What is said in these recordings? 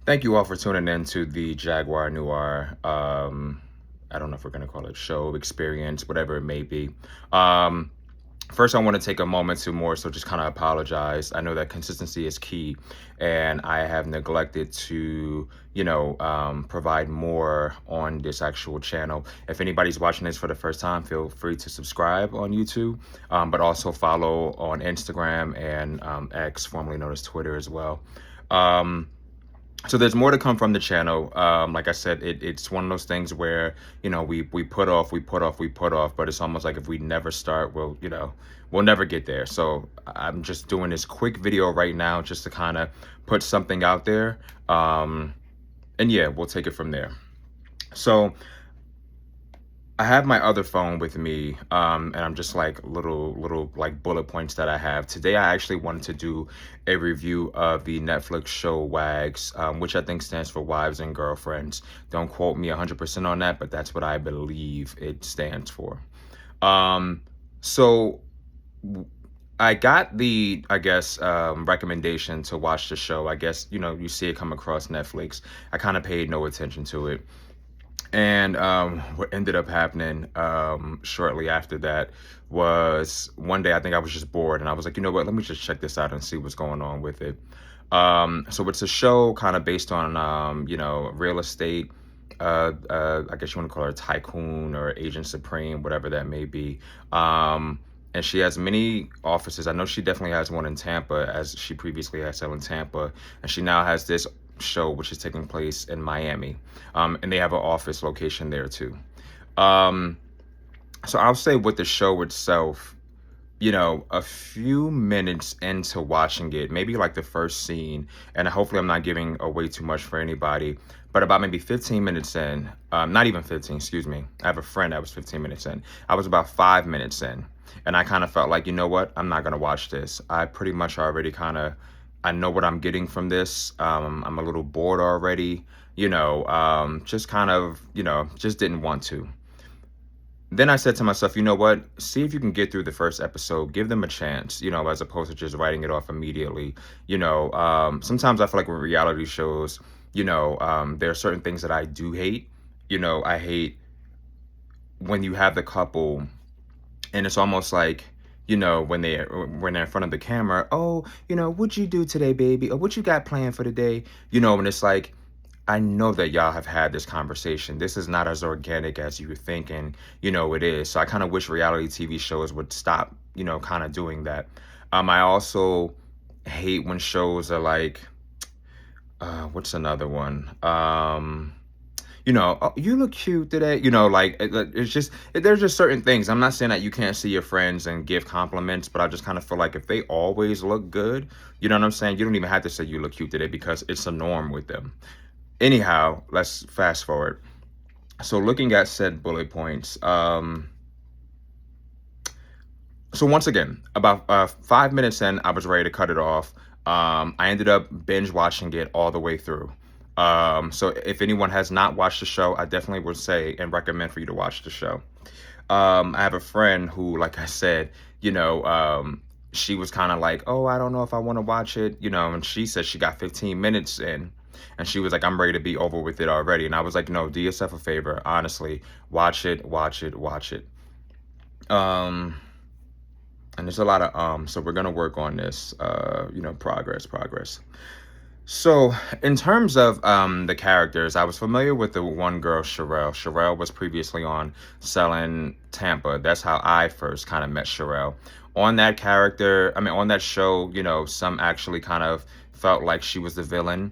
Thank you all for tuning in to the Jaguar Noir. I don't know if we're going to call it show, experience, whatever it may be. Um, First, I want to take a moment to more so just kind of apologize. I know that consistency is key, and I have neglected to, provide more on this actual channel. If anybody's watching this for the first time, feel free to subscribe on YouTube, but also follow on Instagram and X, formerly known as Twitter, as well. So there's more to come from the channel. Like I said, it's one of those things where, we put off, but it's almost like if we never start, we'll never get there. So I'm just doing this quick video right now just to kind of put something out there. And yeah, we'll take it from there. So I have my other phone with me, and I'm just like little like bullet points that I have. Today, I actually wanted to do a review of the Netflix show WAGs, which I think stands for Wives and Girlfriends. Don't quote me 100% on that, but that's what I believe it stands for. So I got the, recommendation to watch the show. I guess, you see it come across Netflix. I kind of paid no attention to it. And what ended up happening shortly after that was one day I think I was just bored and I was like, you know what, let me just check this out and see what's going on with it. So it's a show kind of based on, real estate. I guess you want to call her a tycoon or agent supreme, whatever that may be. And she has many offices. I know she definitely has one in Tampa, as she previously had several in Tampa. And she now has this show which is taking place in Miami, and they have an office location there too. So I'll say with the show itself, a few minutes into watching it, maybe like the first scene, and hopefully I'm not giving away too much for anybody, but about maybe 15 minutes in, not even 15, excuse me. I have a friend that was 15 minutes in. I was about 5 minutes in, and I kind of felt like, you know what, I'm not going to watch this. I pretty much already I know what I'm getting from this. I'm a little bored already, just kind of, just didn't want to. Then I said to myself, you know what, see if you can get through the first episode, give them a chance, as opposed to just writing it off immediately. Sometimes I feel like with reality shows, there are certain things that I do hate. I hate when you have the couple and it's almost like, when they're in front of the camera, oh, what'd you do today, baby? Or what you got planned for the day? And it's like, I know that y'all have had this conversation. This is not as organic as you think, and it is. So I kind of wish reality TV shows would stop, kind of doing that. I also hate when shows are like, what's another one? Oh, you look cute today. It's just, there's just certain things. I'm not saying that you can't see your friends and give compliments, but I just kind of feel like if they always look good, you know what I'm saying? You don't even have to say you look cute today because it's a norm with them. Anyhow, let's fast forward. So looking at said bullet points, so once again, about 5 minutes in, I was ready to cut it off. I ended up binge watching it all the way through. So if anyone has not watched the show, I definitely would say and recommend for you to watch the show. I have a friend who, like I said, she was kind of like, oh, I don't know if I want to watch it, and she said she got 15 minutes in. And she was like, I'm ready to be over with it already. And I was like, no, do yourself a favor. Honestly, watch it. And there's a lot of so we're going to work on this, progress. So in terms of the characters, I was familiar with the one girl, Sherelle. Sherelle was previously on Selling Tampa. That's how I first kind of met Sherelle. On that on that show, some actually kind of felt like she was the villain,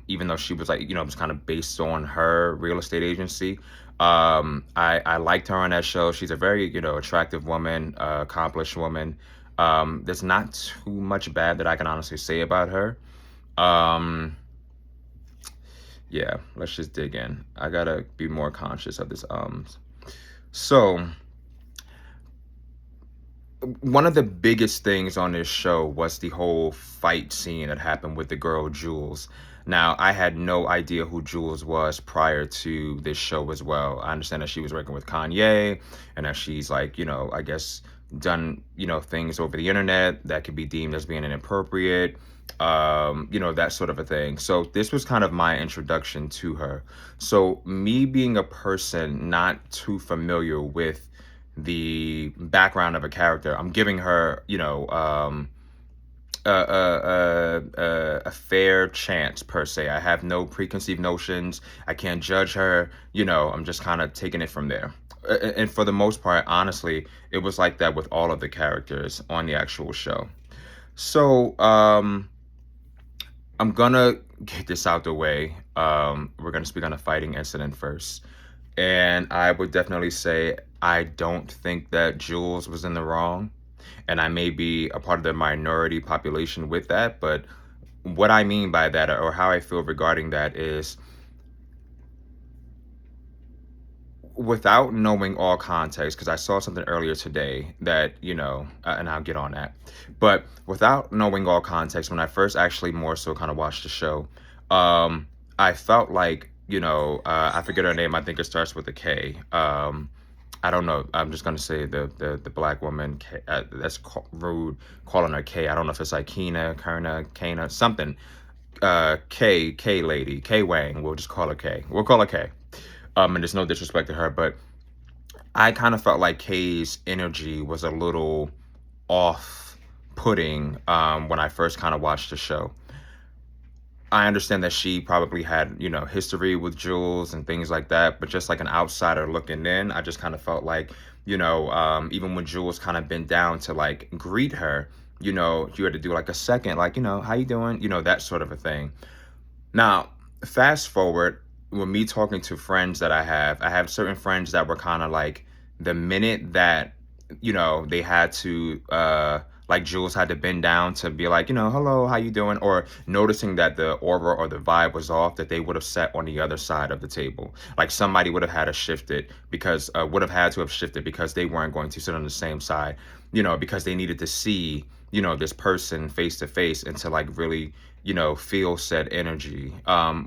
even though she was like, it was kind of based on her real estate agency. I liked her on that show. She's a very, attractive woman, accomplished woman. There's not too much bad that I can honestly say about her. Yeah, let's just dig in. I gotta be more conscious of this. So one of the biggest things on this show was the whole fight scene that happened with the girl Jules. Now, I had no idea who Jules was prior to this show as well. I understand that she was working with Kanye and that she's like, I guess done, things over the internet that could be deemed as being inappropriate. that sort of a thing. So this was kind of my introduction to her. So me being a person not too familiar with the background of a character, I'm giving her, a fair chance per se. I have no preconceived notions. I can't judge her. I'm just kind of taking it from there. And for the most part, honestly, it was like that with all of the characters on the actual show. So, I'm gonna get this out the way. We're gonna speak on a fighting incident first. And I would definitely say I don't think that Jules was in the wrong. And I may be a part of the minority population with that. But what I mean by that, or how I feel regarding that, is without knowing all context, because I saw something earlier today that, and I'll get on that. But without knowing all context, when I first actually more so kind of watched the show, I felt like, I forget her name. I think it starts with a K. I don't know. I'm just gonna say the black woman. That's rude calling her K. I don't know if it's like Kana, something. K lady, K Wang. We'll just call her K. We'll call her K. And there's no disrespect to her, but I kind of felt like Kay's energy was a little off-putting when I first kind of watched the show. I understand that she probably had, history with Jules and things like that, but just like an outsider looking in, I just kind of felt like, even when Jules kind of bent down to like greet her, you had to do like a second, like, how you doing? That sort of a thing. Now, fast forward, with me talking to friends that I have certain friends that were kind of like, the minute that, they had to, like Jules had to bend down to be like, hello, how you doing? Or noticing that the aura or the vibe was off, that they would have sat on the other side of the table. Like somebody would have had to shift it because, would have had to have shifted because they weren't going to sit on the same side, because they needed to see, this person face to face and to like really, feel said energy,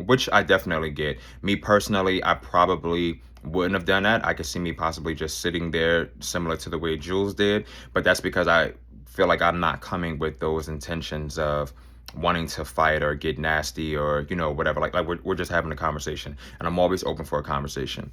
which I definitely get. Me personally, I probably wouldn't have done that. I could see me possibly just sitting there similar to the way Jules did, but that's because I feel like I'm not coming with those intentions of wanting to fight or get nasty or, whatever. Like we're just having a conversation, and I'm always open for a conversation.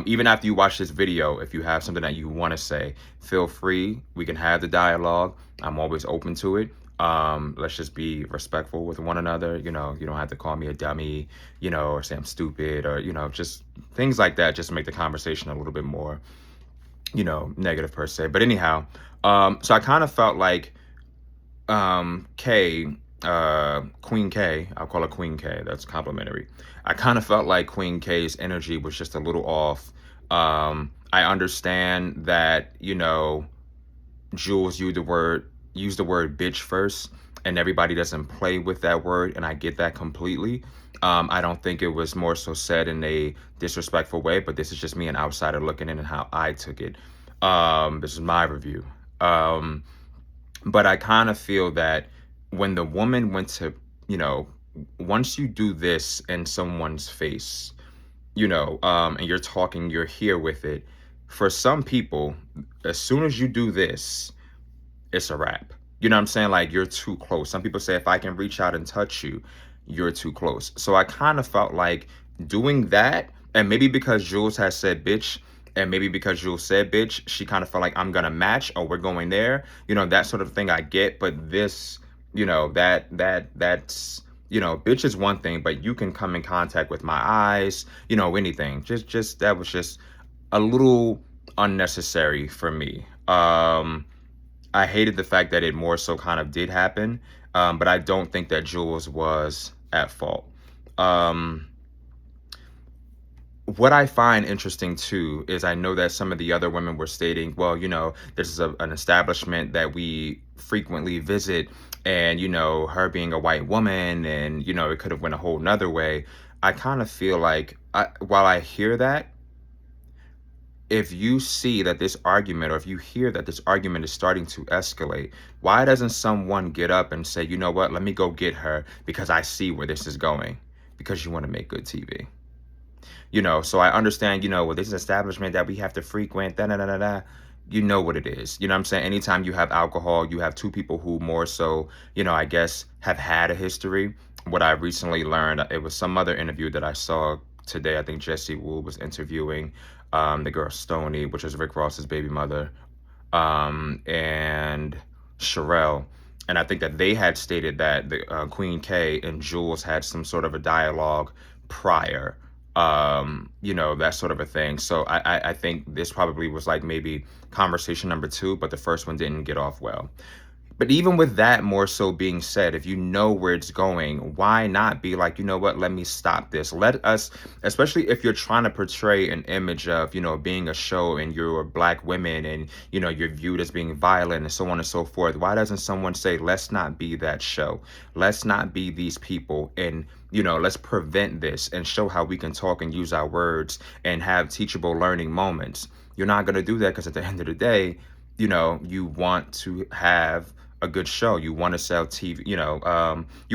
Even after you watch this video, if you have something that you want to say, feel free. We can have the dialogue. I'm always open to it. Let's just be respectful with one another. You don't have to call me a dummy, or say I'm stupid, or, just things like that, just to make the conversation a little bit more, negative per se. But anyhow, so I kind of felt like, K, Queen K, I'll call her Queen K, that's complimentary. I kind of felt like Queen K's energy was just a little off. I understand that, Jules used the word bitch first, and everybody doesn't play with that word, and I get that completely. I don't think it was more so said in a disrespectful way, but this is just me, an outsider, looking in and how I took it. This is my review. But I kind of feel that when the woman went to, once you do this in someone's face, and you're here with it, for some people, as soon as you do this, it's a wrap. You know what I'm saying? Like, you're too close. Some people say, if I can reach out and touch you, you're too close. So I kind of felt like doing that, and maybe because Jules has said bitch, and maybe because Jules said bitch, she kind of felt like I'm gonna match, or we're going there, that sort of thing I get. But this, that's, bitch is one thing, but you can come in contact with my eyes, anything. Just that was just a little unnecessary for me. I hated the fact that it more so kind of did happen, but I don't think that Jules was at fault. What I find interesting too is I know that some of the other women were stating, well, this is an establishment that we frequently visit, and, her being a white woman, and, it could have went a whole nother way. I kind of feel like, while I hear that, if you see that this argument, or if you hear that this argument is starting to escalate, why doesn't someone get up and say, you know what, let me go get her because I see where this is going? Because you want to make good TV. So I understand, well, this is an establishment that we have to frequent, da da da da da. you know what it is. You know what I'm saying? Anytime you have alcohol, you have two people who more so, I guess have had a history. What I recently learned, it was some other interview that I saw today. I think Jessie Wu was interviewing the girl Stoney, which is Rick Ross's baby mother, and Sherelle. And I think that they had stated that the Queen K and Jules had some sort of a dialogue prior, that sort of a thing. So I think this probably was like maybe conversation number two, but the first one didn't get off well. But even with that more so being said, if you know where it's going, why not be like, you know what, let me stop this. Let us, especially if you're trying to portray an image of, being a show and you're black women and, you're viewed as being violent and so on and so forth. Why doesn't someone say, let's not be that show? Let's not be these people, and, let's prevent this and show how we can talk and use our words and have teachable learning moments. You're not going to do that because at the end of the day, you want to have a good show. You want to sell TV, you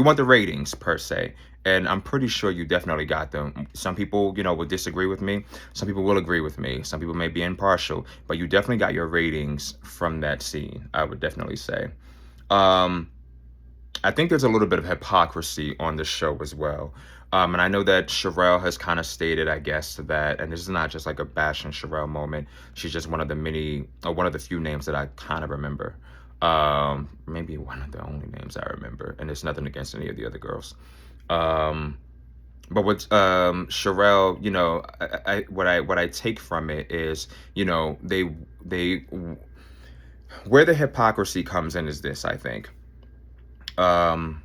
want the ratings per se. And I'm pretty sure you definitely got them. Some people, will disagree with me. Some people will agree with me. Some people may be impartial, but you definitely got your ratings from that scene, I would definitely say. Um, I think there's a little bit of hypocrisy on the show as well. And I know that Sherelle has kind of stated, I guess, that, and this is not just like a bash on Sherelle moment. She's just one of the one of the few names that I kind of remember. Maybe one of the only names I remember, and it's nothing against any of the other girls. Um, but with Sherelle, what I take from it is, they where the hypocrisy comes in is this, I think. Um,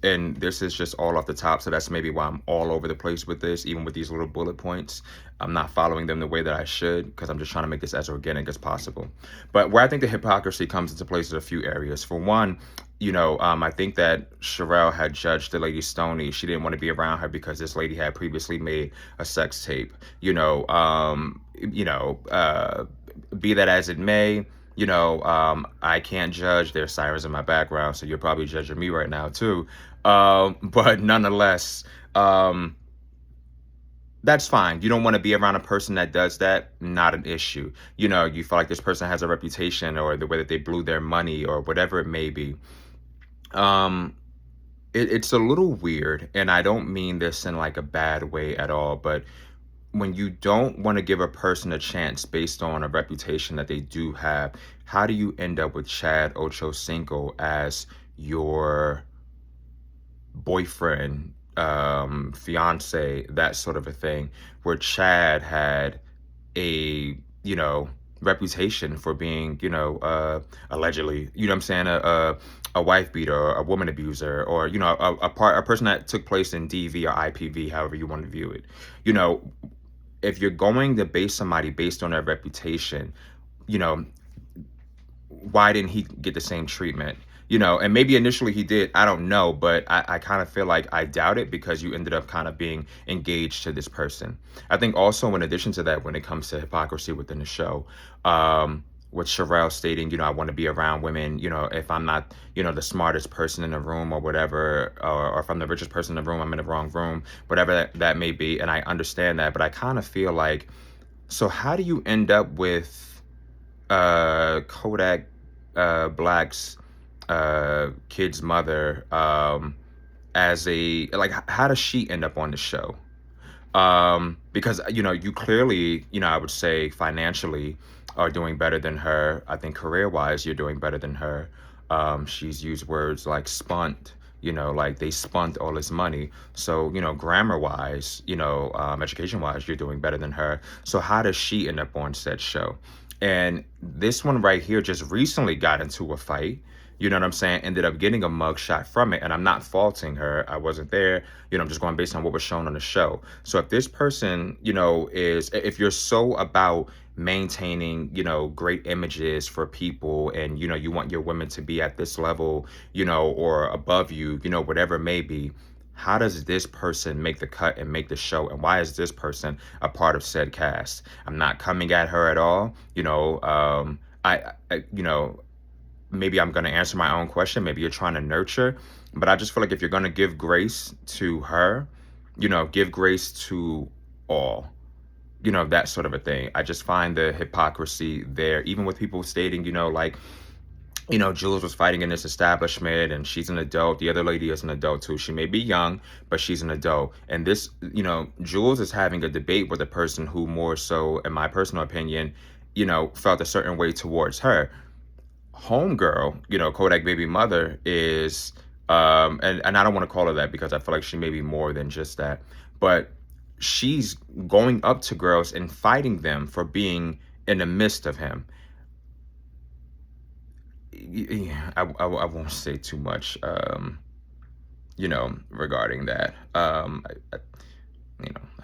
and this is just all off the top, so that's maybe why I'm all over the place with this, even with these little bullet points. I'm not following them the way that I should because I'm just trying to make this as organic as possible. But where I think the hypocrisy comes into place is a few areas. For one, I think that Sherelle had judged the lady Stoney. She didn't want to be around her because this lady had previously made a sex tape. Be that as it may, I can't judge. There's sirens in my background, so you're probably judging me right now too. But nonetheless, that's fine. You don't want to be around a person that does that, not an issue. You feel like this person has a reputation, or the way that they blew their money, or whatever it may be. Um, it's a little weird, and I don't mean this in like a bad way at all, but when you don't want to give a person a chance based on a reputation that they do have, how do you end up with Chad Ochocinco as your boyfriend, fiance, that sort of a thing, where Chad had a, reputation for being, allegedly, what I'm saying, a wife beater, or a woman abuser, or, a person that took place in DV or IPV, however you want to view it. If you're going to base somebody based on their reputation, you know, why didn't he get the same treatment? And maybe initially he did, I don't know, but I kind of feel like I doubt it, because you ended up kind of being engaged to this person. I think also, in addition to that, when it comes to hypocrisy within the show, with Sherelle stating, I want to be around women, if I'm not, the smartest person in the room or whatever, or if I'm the richest person in the room, I'm in the wrong room, whatever that may be. And I understand that, but I kind of feel like, so how do you end up with Kodak Black's kid's mother, as a, like, how does she end up on the show? Because you clearly, I would say financially are doing better than her. I think career wise you're doing better than her. She's used words like spunt, like they spunt all this money. So, grammar wise, education wise, you're doing better than her. So how does she end up on said show? And this one right here just recently got into a fight. You know what I'm saying? Ended up getting a mugshot from it. And I'm not faulting her. I wasn't there. I'm just going based on what was shown on the show. So if this person, if you're so about maintaining, great images for people, and, you want your women to be at this level, or above you, whatever it may be, how does this person make the cut and make the show? And why is this person a part of said cast? I'm not coming at her at all. Maybe I'm going to answer my own question. Maybe you're trying to nurture. But I just feel like if you're going to give grace to her, give grace to all. that sort of a thing. I just find the hypocrisy there, even with people stating, like, Jules was fighting in this establishment and she's an adult. The other lady is an adult too. She may be young, but she's an adult. And this, Jules is having a debate with a person who more so, in my personal opinion, felt a certain way towards her. Homegirl, Kodak baby mother is, and I don't want to call her that because I feel like she may be more than just that, but she's going up to girls and fighting them for being in the midst of him. Yeah, I won't say too much, regarding that. I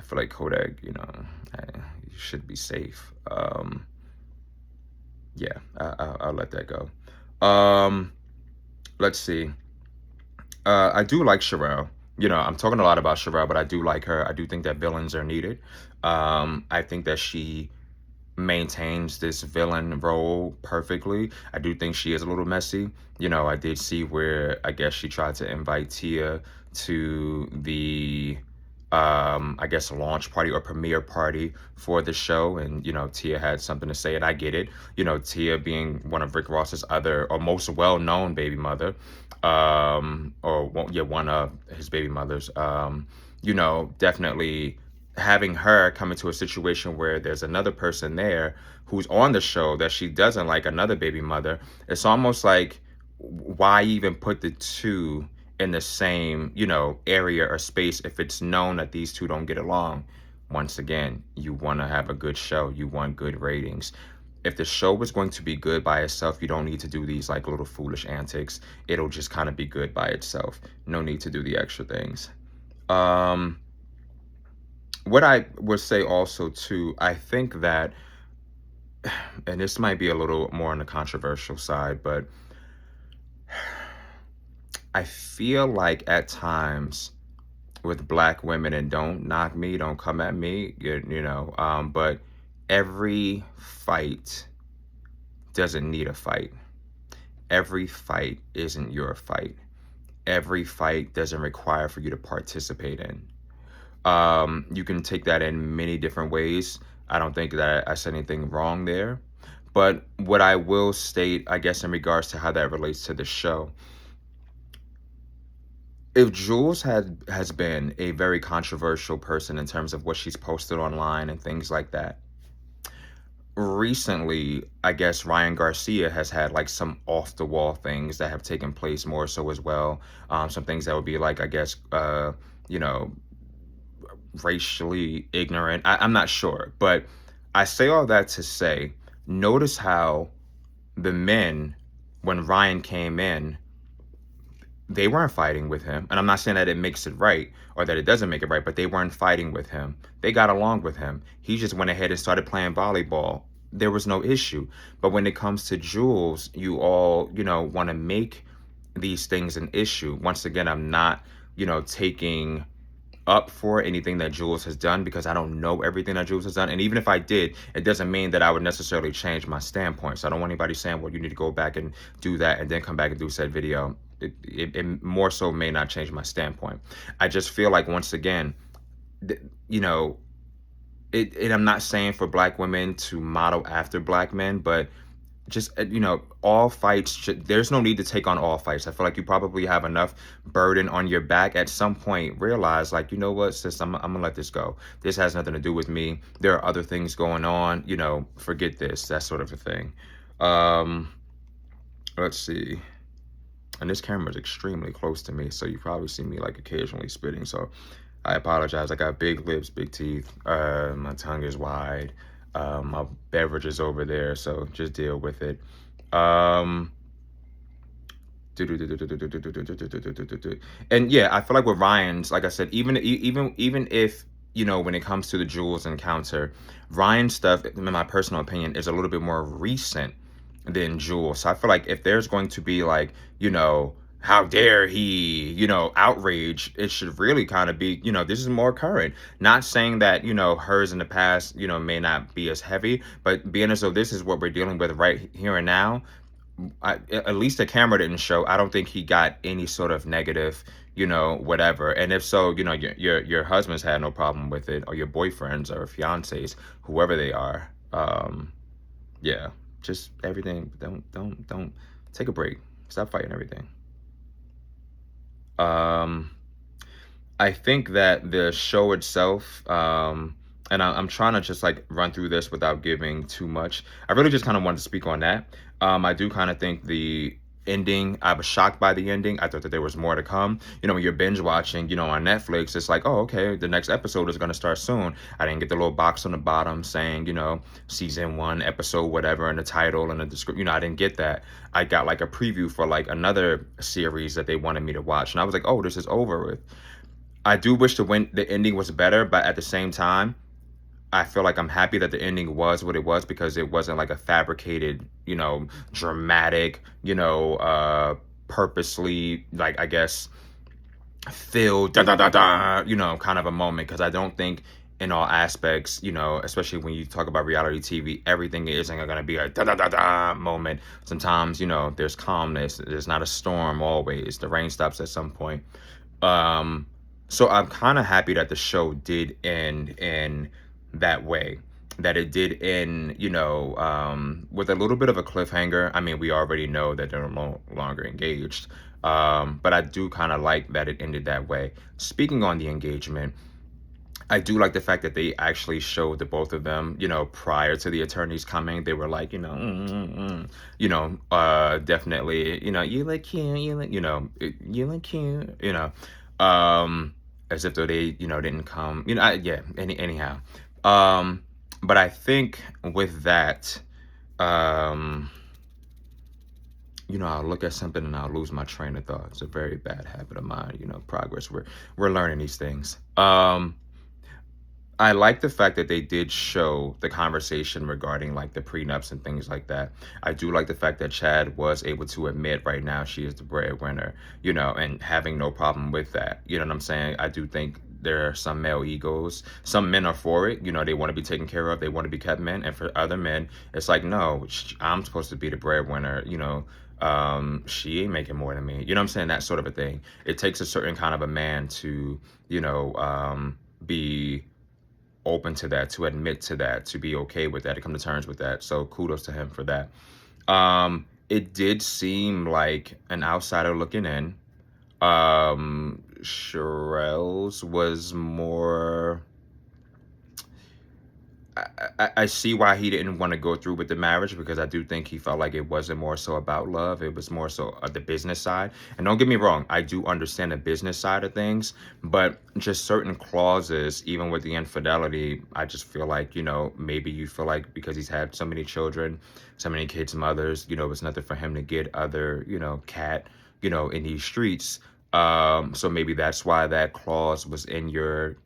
feel like Kodak, I, you should be safe. Yeah, I'll let that go. Um, let's see. I do like Sherelle. I'm talking a lot about Sherelle, but I do like her. I do think that villains are needed. I think that she maintains this villain role perfectly. I do think she is a little messy. I did see where I guess she tried to invite Tia to the I guess launch party or premiere party for the show, and Tia had something to say, and I get it. Tia being one of Rick Ross's other or most well-known baby mother, or one of his baby mothers. Definitely having her come into a situation where there's another person there who's on the show that she doesn't like, another baby mother. It's almost like, why even put the two in the same, area or space if it's known that these two don't get along? Once again, you want to have a good show. You want good ratings. If the show was going to be good by itself, you don't need to do these like little foolish antics. It'll just kind of be good by itself. No need to do the extra things. What I would say also too, I think that, and this might be a little more on the controversial side, but I feel like at times with Black women, and don't knock me, don't come at me, but every fight doesn't need a fight. Every fight isn't your fight. Every fight doesn't require for you to participate in. You can take that in many different ways. I don't think that I said anything wrong there. But what I will state, I guess, in regards to how that relates to the show, if Jules has been a very controversial person in terms of what she's posted online and things like that, recently, I guess Ryan Garcia has had like some off the wall things that have taken place more so as well. Some things that would be like, I guess, you know, racially ignorant. I'm not sure, but I say all that to say, notice how the men, when Ryan came in, they weren't fighting with him. And I'm not saying that it makes it right or that it doesn't make it right, but they weren't fighting with him. They got along with him. He just went ahead and started playing volleyball. There was no issue. But when it comes to Jules, you all, want to make these things an issue. Once again, I'm not, taking up for anything that Jules has done because I don't know everything that Jules has done. And even if I did, it doesn't mean that I would necessarily change my standpoint. So I don't want anybody saying, well, you need to go back and do that and then come back and do said video. It more so may not change my standpoint. I just feel like, once again, you know, I'm not saying for Black women to model after Black men, but just, all fights there's no need to take on all fights. I feel like you probably have enough burden on your back. At some point realize, like, you know what, sis, I'm gonna let this go. This has nothing to do with me. There are other things going on, forget this, that sort of a thing. Let's see. And this camera is extremely close to me, so you probably see me like occasionally spitting, so I apologize. I got big lips, big teeth, my tongue is wide, my beverage is over there, so just deal with it. And yeah, I feel like with Ryan's, like I said, even if, when it comes to the Jules encounter, Ryan's stuff, in my personal opinion, is a little bit more recent than Jules. So I feel like if there's going to be like, how dare he, outrage, it should really kind of be, this is more current. Not saying that, hers in the past, may not be as heavy, but being as though this is what we're dealing with right here and now, at least the camera didn't show. I don't think he got any sort of negative, whatever. And if so, your husbands had no problem with it, or your boyfriends or fiancés, whoever they are. Yeah, just everything. Don't take a break. Stop fighting everything. Um, I think that the show itself, and I'm trying to just like run through this without giving too much. I really just kind of wanted to speak on that. I do kind of think the ending, I was shocked by the ending. I thought that there was more to come. When you're binge watching, on Netflix, it's like, oh, okay, the next episode is going to start soon. I didn't get the little box on the bottom saying, season 1, episode, whatever, in the title and the description. I didn't get that. I got like a preview for like another series that they wanted me to watch. And I was like, oh, this is over with. I do wish the ending was better, but at the same time, I feel like I'm happy that the ending was what it was, because it wasn't like a fabricated, dramatic, purposely, like, I guess, filled da da da da, kind of a moment. Because I don't think in all aspects, especially when you talk about reality TV, everything isn't going to be a da da da da moment. Sometimes, there's calmness. There's not a storm always. The rain stops at some point. Um, so I'm kind of happy that the show did end in that way. That it did end, with a little bit of a cliffhanger. I mean, we already know that they're no longer engaged. But I do kind of like that it ended that way. Speaking on the engagement, I do like the fact that they actually showed the both of them, prior to the attorneys coming. They were like, definitely, you look cute, you look cute, as if though they, didn't come, yeah, anyhow. Um, but I think with that, um, I'll look at something and I'll lose my train of thought. It's a very bad habit of mine, progress. We're learning these things. I like the fact that they did show the conversation regarding like the prenups and things like that. I do like the fact that Chad was able to admit right now she is the breadwinner, and having no problem with that. You know what I'm saying? I do think there are some male egos. Some men are for it. They want to be taken care of. They want to be kept men. And for other men, it's like, no, I'm supposed to be the breadwinner. She ain't making more than me. You know what I'm saying? That sort of a thing. It takes a certain kind of a man to, be open to that, to admit to that, to be okay with that, to come to terms with that. So kudos to him for that. It did seem like an outsider looking in. Sherelle's was more. I see why he didn't want to go through with the marriage, because I do think he felt like it wasn't more so about love. It was more so the business side. And don't get me wrong, I do understand the business side of things, but just certain clauses, even with the infidelity, I just feel like, maybe you feel like because he's had so many children, so many kids' mothers, it's nothing for him to get other, cat, in these streets. So maybe that's why that clause was in your,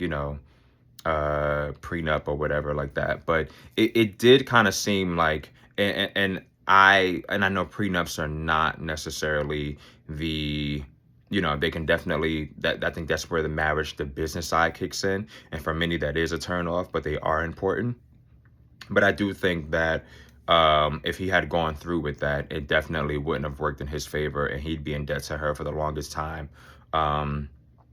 prenup or whatever like that. But it did kind of seem like, and I know prenups are not necessarily the, they can definitely, that I think that's where the marriage, the business side kicks in, and for many that is a turn off, but they are important. But I do think that if he had gone through with that, it definitely wouldn't have worked in his favor, and he'd be in debt to her for the longest time.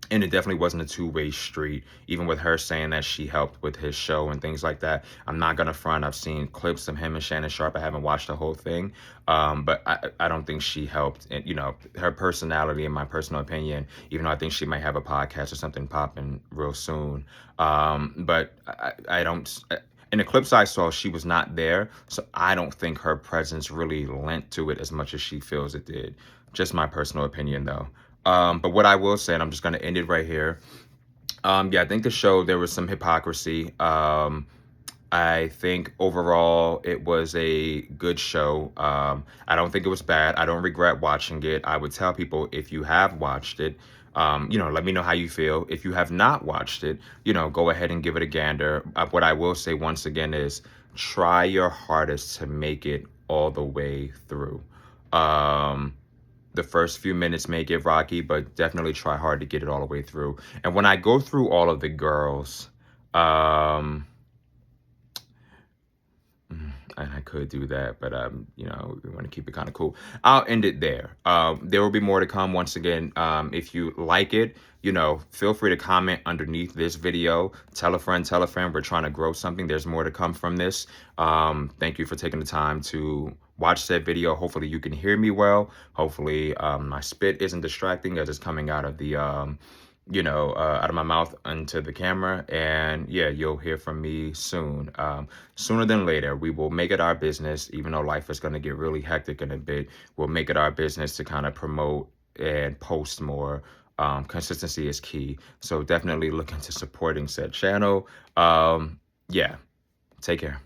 And it definitely wasn't a two-way street, even with her saying that she helped with his show and things like that. I'm not gonna front. I've seen clips of him and Shannon Sharp. I haven't watched the whole thing, but I don't think she helped. And her personality, in my personal opinion, even though I think she might have a podcast or something popping real soon, but I don't. In the clips I saw, she was not there, so I don't think her presence really lent to it as much as she feels it did. Just my personal opinion, though. But what I will say, and I'm just going to end it right here. Yeah, I think the show, there was some hypocrisy. I think overall it was a good show. I don't think it was bad. I don't regret watching it. I would tell people, if you have watched it, let me know how you feel. If you have not watched it, go ahead and give it a gander. What I will say once again is, try your hardest to make it all the way through. The first few minutes may get rocky, but definitely try hard to get it all the way through. And when I go through all of the girls, and I could do that, but we want to keep it kind of cool. I'll end it there. There will be more to come. Once again, if you like it, feel free to comment underneath this video. Tell a friend, tell a friend. We're trying to grow something. There's more to come from this. Thank you for taking the time to watch that video. Hopefully you can hear me well. Hopefully my spit isn't distracting as it's coming out of the out of my mouth into the camera. And yeah, you'll hear from me soon. Sooner than later, we will make it our business, even though life is going to get really hectic in a bit. We'll make it our business to kind of promote and post more. Consistency is key. So definitely look into supporting said channel. Yeah, take care.